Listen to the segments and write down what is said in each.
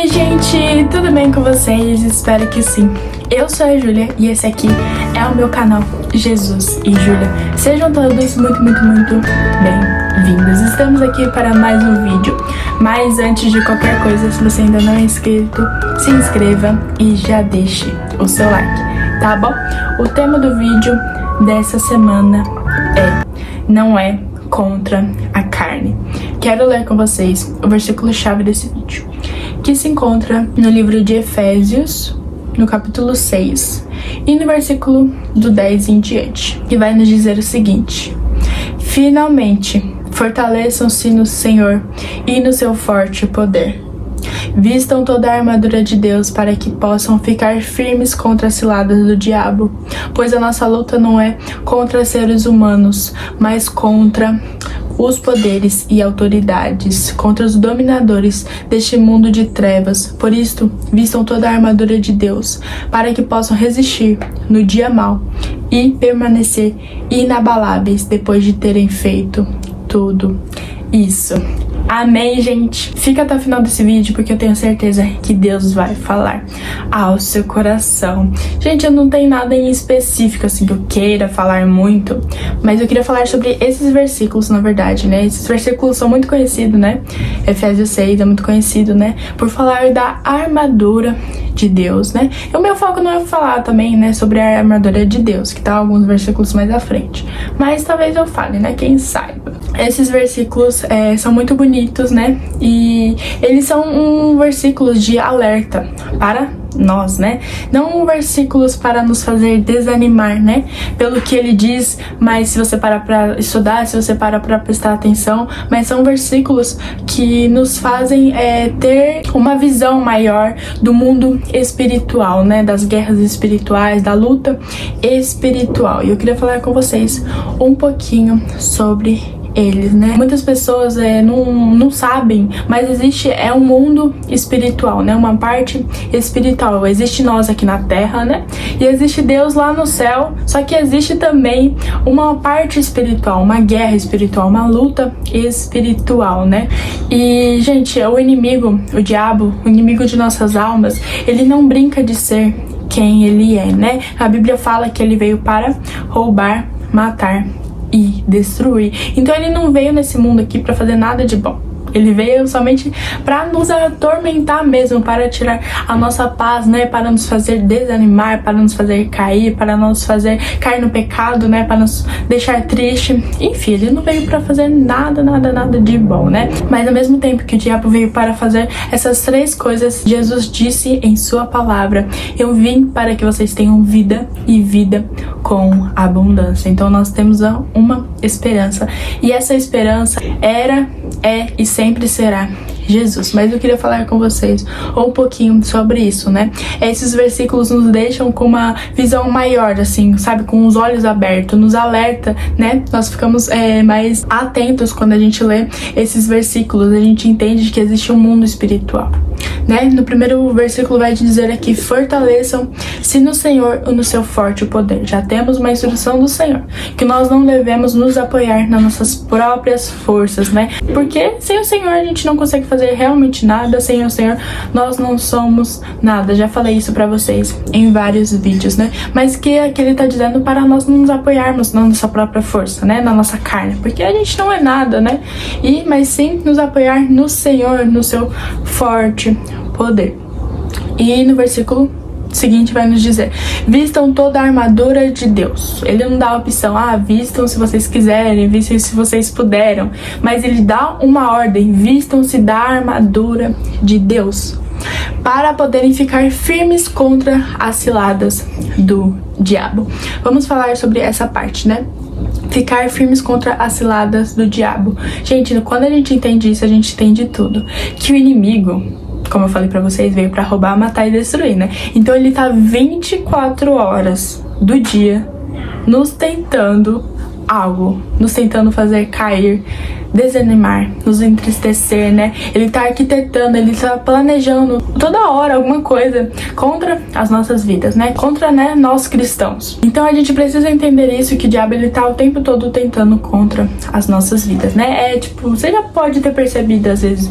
Oi gente, tudo bem com vocês? Espero que sim. Eu sou a Júlia e esse aqui é o meu canal Jesus e Júlia. Sejam todos muito bem-vindos. Estamos aqui para mais um vídeo. Mas antes de qualquer coisa, se você ainda não é inscrito, se inscreva e já deixe o seu like, tá bom? O tema do vídeo dessa semana não é contra a carne. Quero ler com vocês o versículo-chave desse vídeo, que se encontra no livro de Efésios, no capítulo 6, e no versículo do 10 em diante, que vai nos dizer o seguinte: finalmente, fortaleçam-se no Senhor e no seu forte poder. Vistam toda a armadura de Deus para que possam ficar firmes contra as ciladas do diabo, pois a nossa luta não é contra seres humanos, mas contra os poderes e autoridades, contra os dominadores deste mundo de trevas. Por isto, vistam toda a armadura de Deus, para que possam resistir no dia mau e permanecer inabaláveis depois de terem feito tudo isso. Amém, gente? Fica até o final desse vídeo porque eu tenho certeza que Deus vai falar ao seu coração. Gente, eu não tenho nada em específico assim que eu queira falar muito, mas eu queria falar sobre esses versículos, na verdade, né? Esses versículos são muito conhecidos, né? Efésios 6 é muito conhecido, né? Por falar da armadura de Deus, né? E o meu foco não é falar também, né, sobre a armadura de Deus, que tá alguns versículos mais à frente, mas talvez eu fale, né? Quem saiba. Esses versículos são muito bonitos, né? E eles são versículos de alerta para nós, né? Não versículos para nos fazer desanimar, né? Pelo que ele diz, mas se você parar para estudar, se você parar para prestar atenção, mas são versículos que nos fazem ter uma visão maior do mundo espiritual, né? Das guerras espirituais, da luta espiritual. E eu queria falar com vocês um pouquinho sobre eles, né? Muitas pessoas não sabem, mas existe um mundo espiritual, né? Uma parte espiritual. Existe nós aqui na terra, né? E existe Deus lá no céu. Só que existe também uma parte espiritual, uma guerra espiritual, uma luta espiritual, né? E, gente, o inimigo, o diabo, o inimigo de nossas almas, ele não brinca de ser quem ele é, né? A Bíblia fala que ele veio para roubar, matar e destruir. Então ele não veio nesse mundo aqui para fazer nada de bom. Ele veio somente para nos atormentar mesmo, para tirar a nossa paz, né? Para nos fazer desanimar, para nos fazer cair, para nos fazer cair no pecado, né? Para nos deixar triste. Enfim, ele não veio para fazer nada de bom, né? Mas ao mesmo tempo que o diabo veio para fazer essas três coisas, Jesus disse em sua palavra: eu vim para que vocês tenham vida e vida com abundância. Então nós temos uma esperança, e essa esperança era, e sempre será Jesus. Mas eu queria falar com vocês um pouquinho sobre isso, né? Esses versículos nos deixam com uma visão maior, assim, sabe? Com os olhos abertos, nos alerta, né? Nós ficamos mais atentos quando a gente lê esses versículos. A gente entende que existe um mundo espiritual, né? No primeiro versículo vai dizer aqui: fortaleçam-se no Senhor e no seu forte poder. Já temos uma instrução do Senhor, que nós não devemos nos apoiar nas nossas próprias forças, né? Porque sem o Senhor a gente não consegue fazer realmente nada. Sem o Senhor nós não somos nada. Já falei isso pra vocês em vários vídeos, né? Mas que aqui ele tá dizendo para nós não nos apoiarmos na nossa própria força, né? Na nossa carne, porque a gente não é nada, né? Mas sim nos apoiar no Senhor, no seu forte poder. E no versículo seguinte vai nos dizer: vistam toda a armadura de Deus. Ele não dá a opção, vistam se vocês quiserem, vistam se vocês puderam, mas ele dá uma ordem: vistam-se da armadura de Deus, para poderem ficar firmes contra as ciladas do diabo. Vamos falar sobre essa parte, né? Ficar firmes contra as ciladas do diabo. Gente, quando a gente entende isso, a gente entende tudo. Que o inimigo, como eu falei pra vocês, veio pra roubar, matar e destruir, né? Então ele tá 24 horas do dia nos tentando algo, nos tentando fazer cair desanimar, nos entristecer, né? Ele tá arquitetando, ele tá planejando toda hora alguma coisa contra as nossas vidas, né? Contra, né, nós cristãos. Então a gente precisa entender isso, que o diabo ele tá o tempo todo tentando contra as nossas vidas, né? Tipo, você já pode ter percebido às vezes,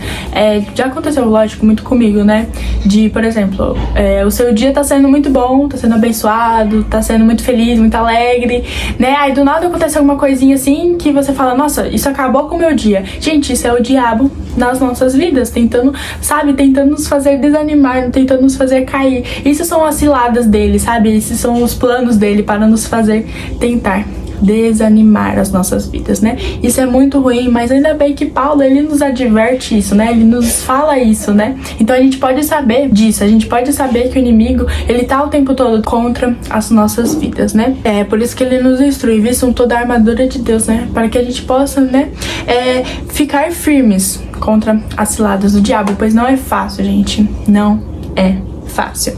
já aconteceu, lógico, muito comigo, né? De, por exemplo, o seu dia tá sendo muito bom, tá sendo abençoado, tá sendo muito feliz, muito alegre, né? Aí do nada acontece alguma coisinha assim que você fala, nossa, isso acabou com o meu dia. Gente, isso é o diabo nas nossas vidas, tentando, sabe, tentando nos fazer desanimar, tentando nos fazer cair. Isso são as ciladas dele, sabe? Esses são os planos dele para nos fazer tentar desanimar as nossas vidas, né? Isso é muito ruim, mas ainda bem que Paulo, ele nos adverte isso, né? Ele nos fala isso, né? Então a gente pode saber disso, a gente pode saber que o inimigo, ele tá o tempo todo contra as nossas vidas, né? É por isso que ele nos instrui, vistam toda a armadura de Deus, né? Para que a gente possa, né, ficar firmes contra as ciladas do diabo, pois não é fácil, gente, não é fácil.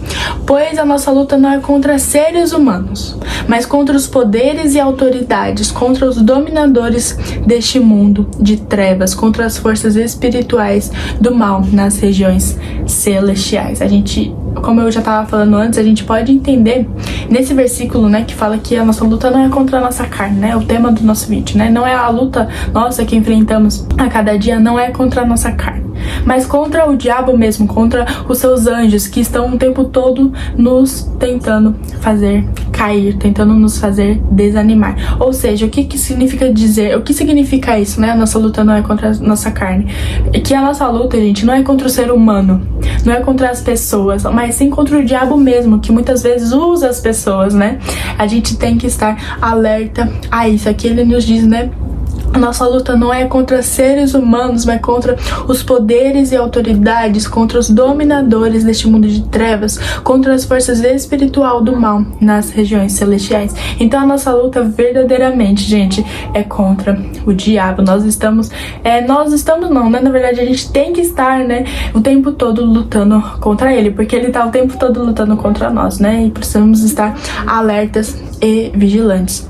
Pois a nossa luta não é contra seres humanos, mas contra os poderes e autoridades, contra os dominadores deste mundo de trevas, contra as forças espirituais do mal nas regiões celestiais. A gente, como eu já estava falando antes, a gente pode entender nesse versículo, né, que fala que a nossa luta não é contra a nossa carne, né, o tema do nosso vídeo, né, não é a luta nossa que enfrentamos a cada dia, não é contra a nossa carne, mas contra o diabo mesmo, contra os seus anjos que estão o tempo todo nos tentando fazer cair, tentando nos fazer desanimar. Ou seja, o que significa dizer, o que significa isso, né? A nossa luta não é contra a nossa carne. É que a nossa luta, gente, não é contra o ser humano, não é contra as pessoas, mas sim contra o diabo mesmo, que muitas vezes usa as pessoas, né? A gente tem que estar alerta a isso. Aqui ele nos diz, né? A nossa luta não é contra seres humanos, mas contra os poderes e autoridades, contra os dominadores deste mundo de trevas, contra as forças espirituais do mal nas regiões celestiais. Então a nossa luta verdadeiramente, gente, é contra o diabo. Nós estamos não, né? Na verdade a gente tem que estar, né, o tempo todo lutando contra ele, porque ele tá o tempo todo lutando contra nós, né? E precisamos estar alertas e vigilantes.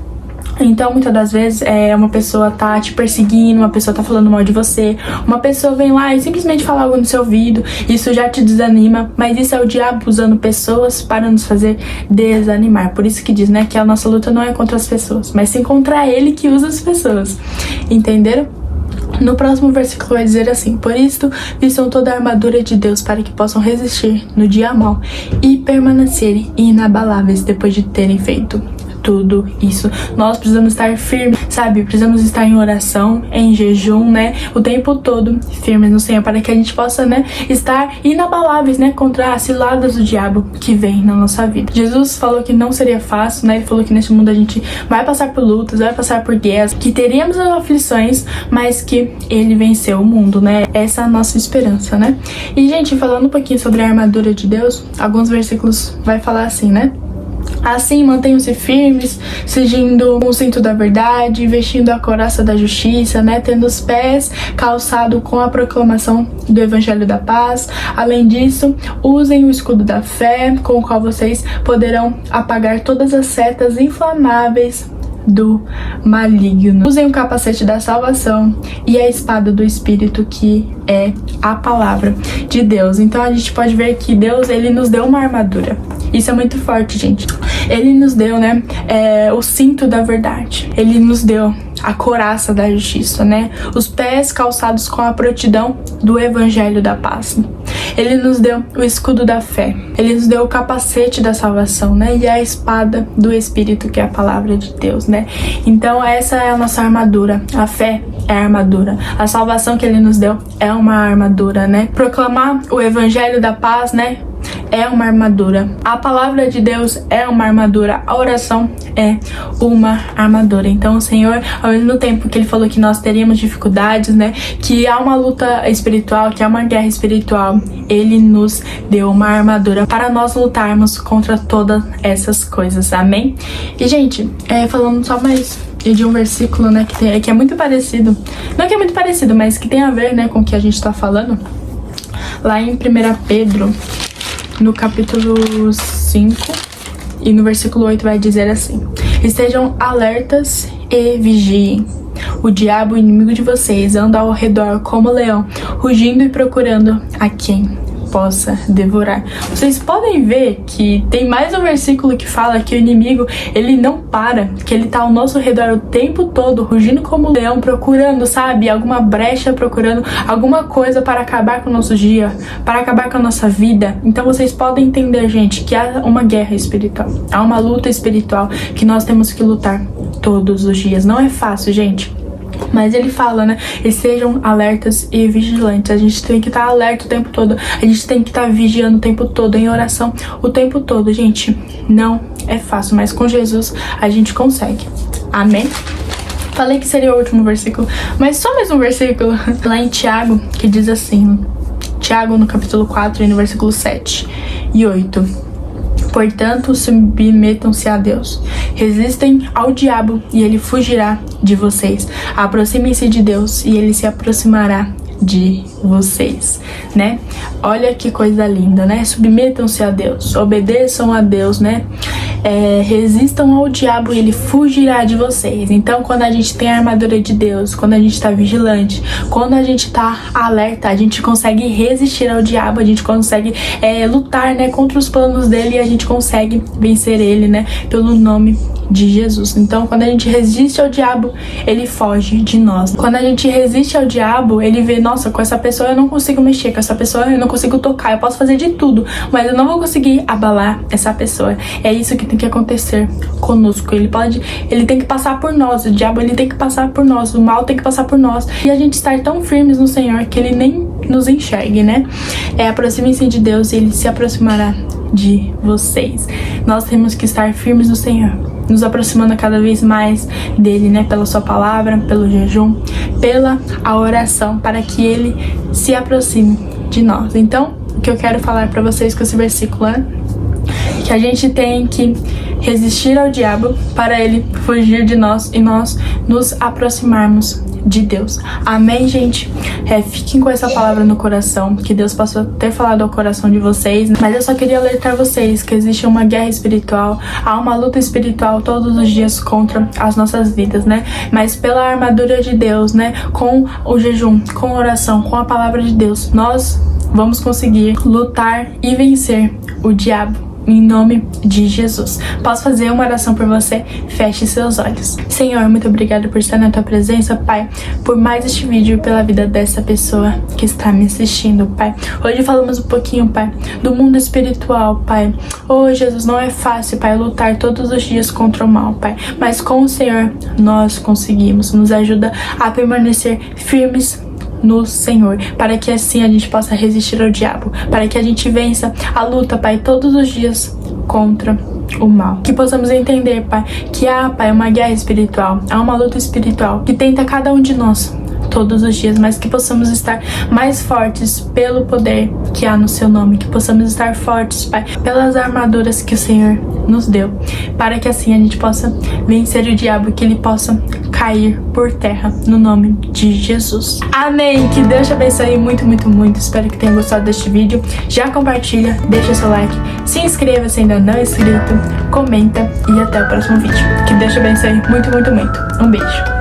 Então, muitas das vezes, uma pessoa tá te perseguindo, uma pessoa tá falando mal de você, uma pessoa vem lá e simplesmente fala algo no seu ouvido, isso já te desanima, mas isso é o diabo usando pessoas para nos fazer desanimar. Por isso que diz, né, que a nossa luta não é contra as pessoas, mas sim contra ele que usa as pessoas. Entenderam? No próximo versículo vai dizer assim: por isto, vistam toda a armadura de Deus para que possam resistir no dia mau e permanecerem inabaláveis depois de terem feito tudo isso. Nós precisamos estar firmes, sabe? Precisamos estar em oração, em jejum, né? O tempo todo firmes no Senhor, para que a gente possa, né, estar inabaláveis, né, contra as ciladas do diabo que vem na nossa vida. Jesus falou que não seria fácil, né? Ele falou que nesse mundo a gente vai passar por lutas, vai passar por guerras, que teríamos as aflições, mas que ele venceu o mundo, né? Essa é a nossa esperança, né? E, gente, falando um pouquinho sobre a armadura de Deus, alguns versículos vai falar assim, né? Assim, mantenham-se firmes, cingindo o cinto da verdade, vestindo a couraça da justiça, né? Tendo os pés calçados com a proclamação do Evangelho da Paz. Além disso, usem o escudo da fé, com o qual vocês poderão apagar todas as setas inflamáveis do maligno. Usem o capacete da salvação e a espada do Espírito, que é a palavra de Deus. Então a gente pode ver que Deus, ele nos deu uma armadura. Isso é muito forte, gente. Ele nos deu, né, o cinto da verdade. Ele nos deu a couraça da justiça, né? Os pés calçados com a prontidão do Evangelho da Paz. Ele nos deu o escudo da fé. Ele nos deu o capacete da salvação, né? E a espada do Espírito, que é a palavra de Deus, né? Então essa é a nossa armadura. A fé é a armadura. A salvação que ele nos deu é uma armadura, né? Proclamar o Evangelho da Paz, né, é uma armadura. A palavra de Deus é uma armadura. A oração é uma armadura. Então o Senhor, ao mesmo tempo que ele falou que nós teríamos dificuldades, né, que há uma luta espiritual, que há uma guerra espiritual, ele nos deu uma armadura para nós lutarmos contra todas essas coisas. Amém? E, gente, falando só mais de um versículo, né, que é muito parecido, não que é muito parecido, mas que tem a ver, né, com o que a gente tá falando, lá em 1 Pedro, no capítulo 5 e no versículo 8 vai dizer assim: estejam alertas e vigiem. O diabo, o inimigo de vocês, anda ao redor como leão, rugindo e procurando a quem possa devorar. Vocês podem ver que tem mais um versículo que fala que o inimigo, ele não para, que ele tá ao nosso redor o tempo todo, rugindo como leão, procurando, sabe, alguma brecha, procurando alguma coisa para acabar com o nosso dia, para acabar com a nossa vida. Então vocês podem entender, gente, que há uma guerra espiritual, há uma luta espiritual que nós temos que lutar todos os dias. Não é fácil, gente. Mas ele fala, né? E sejam alertas e vigilantes. A gente tem que estar alerta o tempo todo. A gente tem que estar vigiando o tempo todo, em oração o tempo todo, gente. Não é fácil, mas com Jesus a gente consegue. Amém? Falei que seria o último versículo, mas só mais um versículo. Lá em Tiago, que diz assim. Tiago, no capítulo 4, e no versículo 7 e 8. Portanto, submetam-se a Deus. Resistem ao diabo e ele fugirá de vocês. Aproximem-se de Deus e ele se aproximará de vocês, né? Olha que coisa linda, né? Submetam-se a Deus, obedeçam a Deus, né? Resistam ao diabo e ele fugirá de vocês. Então, quando a gente tem a armadura de Deus, quando a gente tá vigilante, quando a gente tá alerta, a gente consegue resistir ao diabo, a gente consegue lutar, né, contra os planos dele e a gente consegue vencer ele, né, pelo nome de Jesus. Então, quando a gente resiste ao diabo, ele foge de nós. Quando a gente resiste ao diabo, ele vê, nossa, com essa pessoa eu não consigo mexer, com essa pessoa eu não consigo tocar, eu posso fazer de tudo, mas eu não vou conseguir abalar essa pessoa. É isso que tem que acontecer conosco. Ele tem que passar por nós, o diabo ele tem que passar por nós, o mal tem que passar por nós. E a gente estar tão firmes no Senhor que ele nem nos enxergue, né? Aproximem-se de Deus e ele se aproximará de vocês. Nós temos que estar firmes no Senhor, nos aproximando cada vez mais dele, né? Pela sua palavra, pelo jejum, pela a oração, para que ele se aproxime de nós. Então, o que eu quero falar para vocês com esse versículo é que a gente tem que resistir ao diabo para ele fugir de nós e nós nos aproximarmos de Deus. Amém, gente? Fiquem com essa palavra no coração, que Deus possa ter falado ao coração de vocês, mas eu só queria alertar vocês que existe uma guerra espiritual, há uma luta espiritual todos os dias contra as nossas vidas, né? Mas pela armadura de Deus, né? Com o jejum, com a oração, com a palavra de Deus, nós vamos conseguir lutar e vencer o diabo. Em nome de Jesus. Posso fazer uma oração por você? Feche seus olhos. Senhor, muito obrigada por estar na tua presença, Pai, por mais este vídeo e pela vida dessa pessoa que está me assistindo, Pai. Hoje falamos um pouquinho, Pai, do mundo espiritual, Pai. Oh, Jesus, não é fácil, Pai, lutar todos os dias contra o mal, Pai, mas com o Senhor nós conseguimos. Nos ajuda a permanecer firmes no Senhor, para que assim a gente possa resistir ao diabo, para que a gente vença a luta, Pai, todos os dias contra o mal. Que possamos entender, Pai, que há, Pai, uma guerra espiritual, há uma luta espiritual que tenta cada um de nós todos os dias, mas que possamos estar mais fortes pelo poder que há no seu nome, que possamos estar fortes, Pai, pelas armaduras que o Senhor nos deu, para que assim a gente possa vencer o diabo, que ele possa cair por terra, no nome de Jesus. Amém! Que Deus te abençoe muito, muito, muito. Espero que tenha gostado deste vídeo. Já compartilha, deixa seu like, se inscreva se ainda não é inscrito, comenta e até o próximo vídeo. Que Deus te abençoe muito, muito, muito. Um beijo.